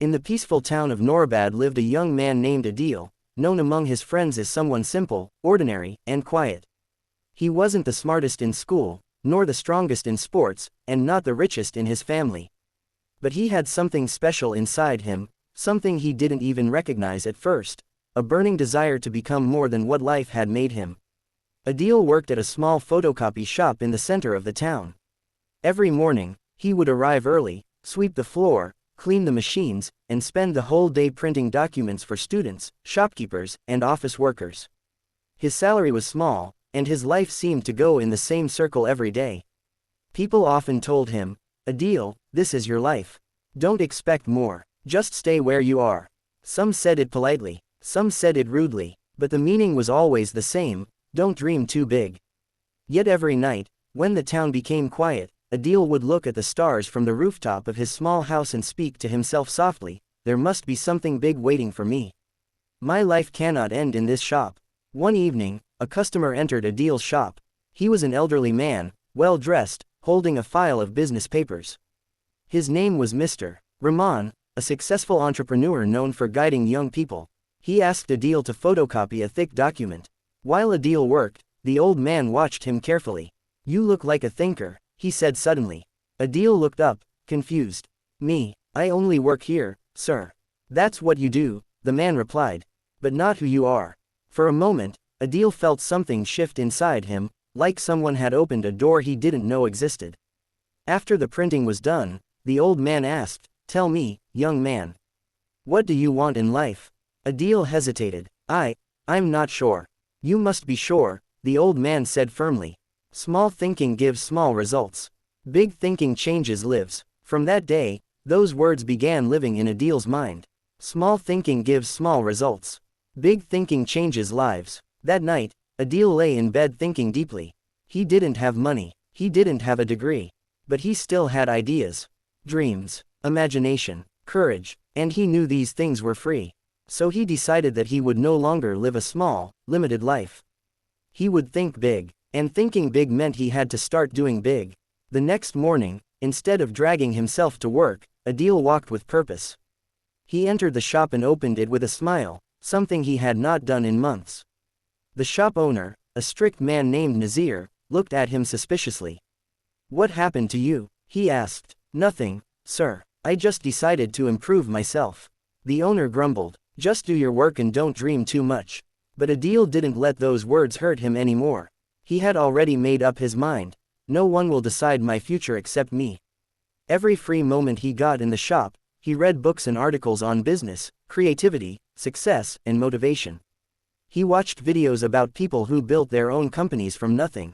In the peaceful town of Norabad lived a young man named Adil, known among his friends as someone simple, ordinary, and quiet. He wasn't the smartest in school, nor the strongest in sports, and not the richest in his family. But he had something special inside him, something he didn't even recognize at first, a burning desire to become more than what life had made him. Adil worked at a small photocopy shop in the center of the town. Every morning, he would arrive early, sweep the floor, clean the machines, and spend the whole day printing documents for students, shopkeepers, and office workers. His salary was small, and his life seemed to go in the same circle every day. People often told him, "Adil, this is your life. Don't expect more. Just stay where you are." Some said it politely, some said it rudely, but the meaning was always the same: don't dream too big. Yet every night, when the town became quiet, Adil would look at the stars from the rooftop of his small house and speak to himself softly, "There must be something big waiting for me. My life cannot end in this shop." One evening, a customer entered Adil's shop. He was an elderly man, well dressed, holding a file of business papers. His name was Mr. Rahman, a successful entrepreneur known for guiding young people. He asked Adil to photocopy a thick document. While Adil worked, the old man watched him carefully. "You look like a thinker," he said suddenly. Adil looked up, confused. "Me, I only work here, sir." "That's what you do," the man replied. "But not who you are." For a moment, Adil felt something shift inside him, like someone had opened a door he didn't know existed. After the printing was done, the old man asked, "Tell me, young man, what do you want in life?" Adil hesitated. I'm not sure." "You must be sure," the old man said firmly. "Small thinking gives small results. Big thinking changes lives." From that day, those words began living in Adil's mind. Small thinking gives small results. Big thinking changes lives. That night, Adil lay in bed thinking deeply. He didn't have money, he didn't have a degree, but he still had ideas, dreams, imagination, courage, and he knew these things were free. So he decided that he would no longer live a small, limited life. He would think big, and thinking big meant he had to start doing big. The next morning, instead of dragging himself to work, Adil walked with purpose. He entered the shop and opened it with a smile, something he had not done in months. The shop owner, a strict man named Nazir, looked at him suspiciously. "What happened to you?" he asked. "Nothing, sir. I just decided to improve myself." The owner grumbled, "Just do your work and don't dream too much." But Adil didn't let those words hurt him anymore. He had already made up his mind. "No one will decide my future except me." Every free moment he got in the shop, he read books and articles on business, creativity, success, and motivation. He watched videos about people who built their own companies from nothing.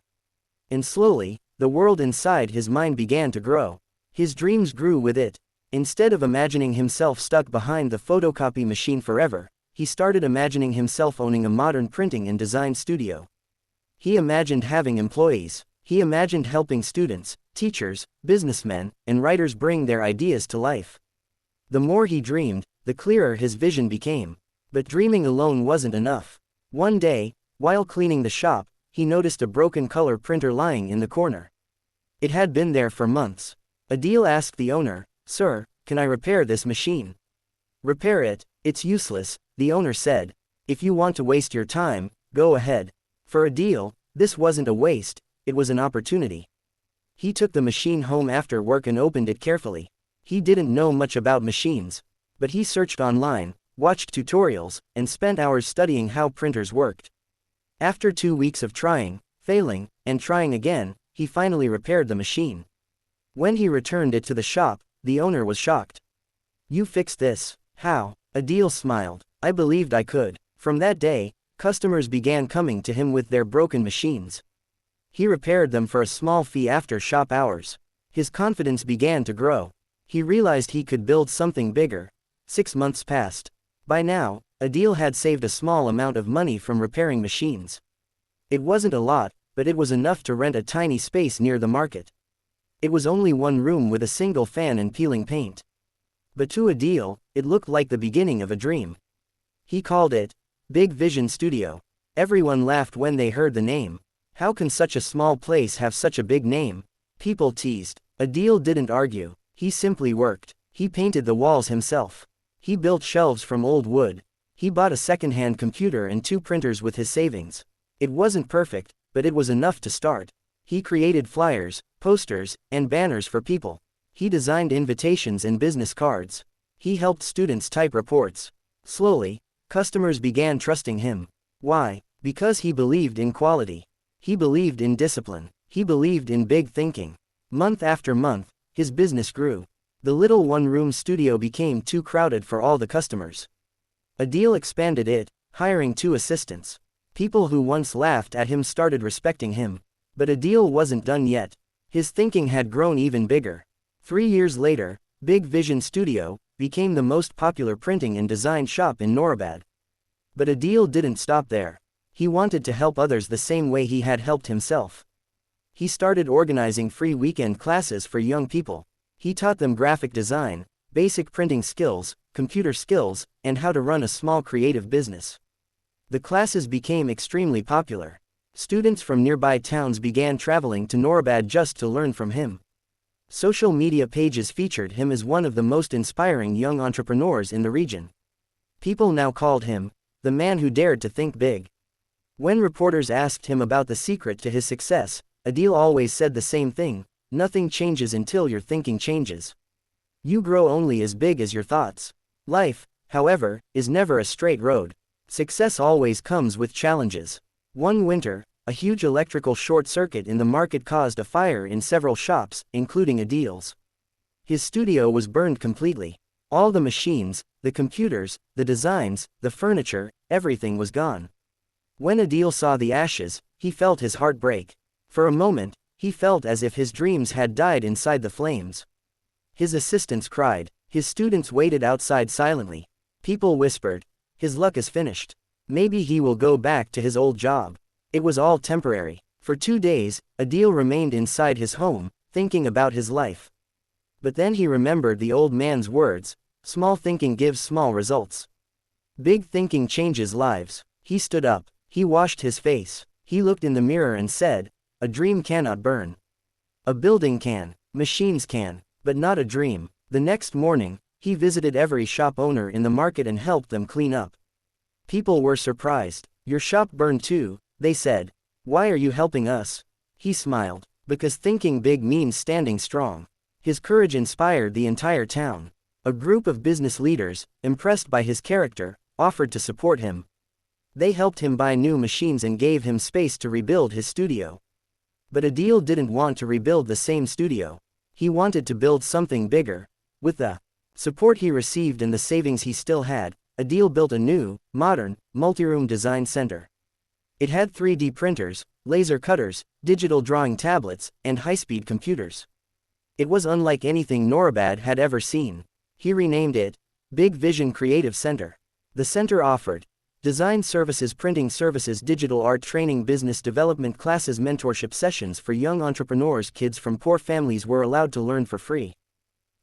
And slowly, the world inside his mind began to grow. His dreams grew with it. Instead of imagining himself stuck behind the photocopy machine forever, he started imagining himself owning a modern printing and design studio. He imagined having employees. He imagined helping students, teachers, businessmen, and writers bring their ideas to life. The more he dreamed, the clearer his vision became. But dreaming alone wasn't enough. One day, while cleaning the shop, he noticed a broken color printer lying in the corner. It had been there for months. Adil asked the owner, "Sir, can I repair this machine?" "Repair it? It's useless," the owner said. "If you want to waste your time, go ahead." For Adil, this wasn't a waste, it was an opportunity. He took the machine home after work and opened it carefully. He didn't know much about machines, but he searched online, watched tutorials, and spent hours studying how printers worked. After 2 weeks of trying, failing, and trying again, he finally repaired the machine. When he returned it to the shop, the owner was shocked. "You fixed this? How?" Adil smiled. "I believed I could." From that day, customers began coming to him with their broken machines. He repaired them for a small fee after shop hours. His confidence began to grow. He realized he could build something bigger. 6 months passed. By now, Adil had saved a small amount of money from repairing machines. It wasn't a lot, but it was enough to rent a tiny space near the market. It was only one room with a single fan and peeling paint. But to Adil, it looked like the beginning of a dream. He called it Big Vision Studio. Everyone laughed when they heard the name. How can such a small place have such a big name? People teased. Adil didn't argue. He simply worked. He painted the walls himself. He built shelves from old wood. He bought a second-hand computer and 2 printers with his savings. It wasn't perfect, but it was enough to start. He created flyers, posters, and banners for people. He designed invitations and business cards. He helped students type reports. Slowly, customers began trusting him. Why? Because he believed in quality. He believed in discipline. He believed in big thinking. Month after month, his business grew. The little one-room studio became too crowded for all the customers. Adil expanded it, hiring 2 assistants. People who once laughed at him started respecting him. But Adil wasn't done yet. His thinking had grown even bigger. 3 years later, Big Vision Studio became the most popular printing and design shop in Norbad. But Adil didn't stop there. He wanted to help others the same way he had helped himself. He started organizing free weekend classes for young people. He taught them graphic design, basic printing skills, computer skills, and how to run a small creative business. The classes became extremely popular. Students from nearby towns began traveling to Norbad just to learn from him. Social media pages featured him as one of the most inspiring young entrepreneurs in the region. People now called him the man who dared to think big. When reporters asked him about the secret to his success, Adil always said the same thing: nothing changes until your thinking changes. You grow only as big as your thoughts. Life, however, is never a straight road. Success always comes with challenges. One winter, a huge electrical short circuit in the market caused a fire in several shops, including Adil's. His studio was burned completely. All the machines, the computers, the designs, the furniture, everything was gone. When Adil saw the ashes, he felt his heart break. For a moment, he felt as if his dreams had died inside the flames. His assistants cried. His students waited outside silently. People whispered, "His luck is finished. Maybe he will go back to his old job." It was all temporary. For 2 days, Adil remained inside his home, thinking about his life. But then he remembered the old man's words: small thinking gives small results. Big thinking changes lives. He stood up. He washed his face. He looked in the mirror and said, "A dream cannot burn. A building can, machines can, but not a dream." The next morning, he visited every shop owner in the market and helped them clean up. People were surprised. "Your shop burned too," they said. "Why are you helping us?" He smiled. "Because thinking big means standing strong." His courage inspired the entire town. A group of business leaders, impressed by his character, offered to support him. They helped him buy new machines and gave him space to rebuild his studio. But Adil didn't want to rebuild the same studio. He wanted to build something bigger. With the support he received and the savings he still had, Adil built a new, modern, multi-room design center. It had 3D printers, laser cutters, digital drawing tablets, and high-speed computers. It was unlike anything Norbad had ever seen. He renamed it Big Vision Creative Center. The center offered design services, printing services, digital art training, business development classes, mentorship sessions for young entrepreneurs. Kids from poor families were allowed to learn for free.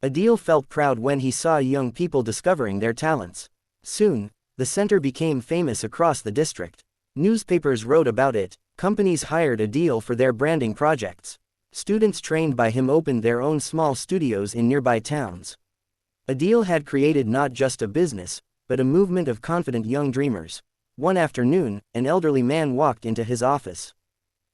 Adil felt proud when he saw young people discovering their talents. Soon, the center became famous across the district. Newspapers wrote about it. Companies hired Adil for their branding projects. Students trained by him opened their own small studios in nearby towns. Adil had created not just a business, but a movement of confident young dreamers. One afternoon, an elderly man walked into his office.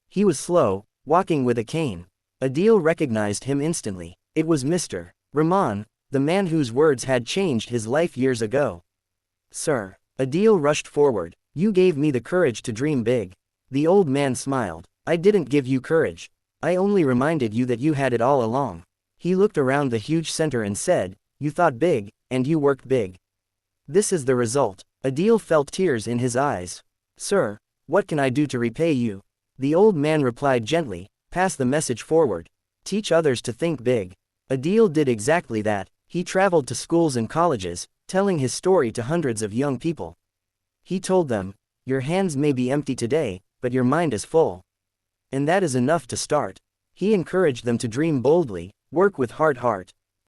He was slow, walking with a cane. Adil recognized him instantly. It was Mr. Rahman, the man whose words had changed his life years ago. "Sir." Adil rushed forward. "You gave me the courage to dream big." The old man smiled. "I didn't give you courage. I only reminded you that you had it all along." He looked around the huge center and said, "You thought big, and you worked big. This is the result." Adil felt tears in his eyes. "Sir, what can I do to repay you?" The old man replied gently, "Pass the message forward. Teach others to think big." Adil did exactly that. He traveled to schools and colleges, telling his story to hundreds of young people. He told them, "Your hands may be empty today, but your mind is full. And that is enough to start." He encouraged them to dream boldly, work with hard heart,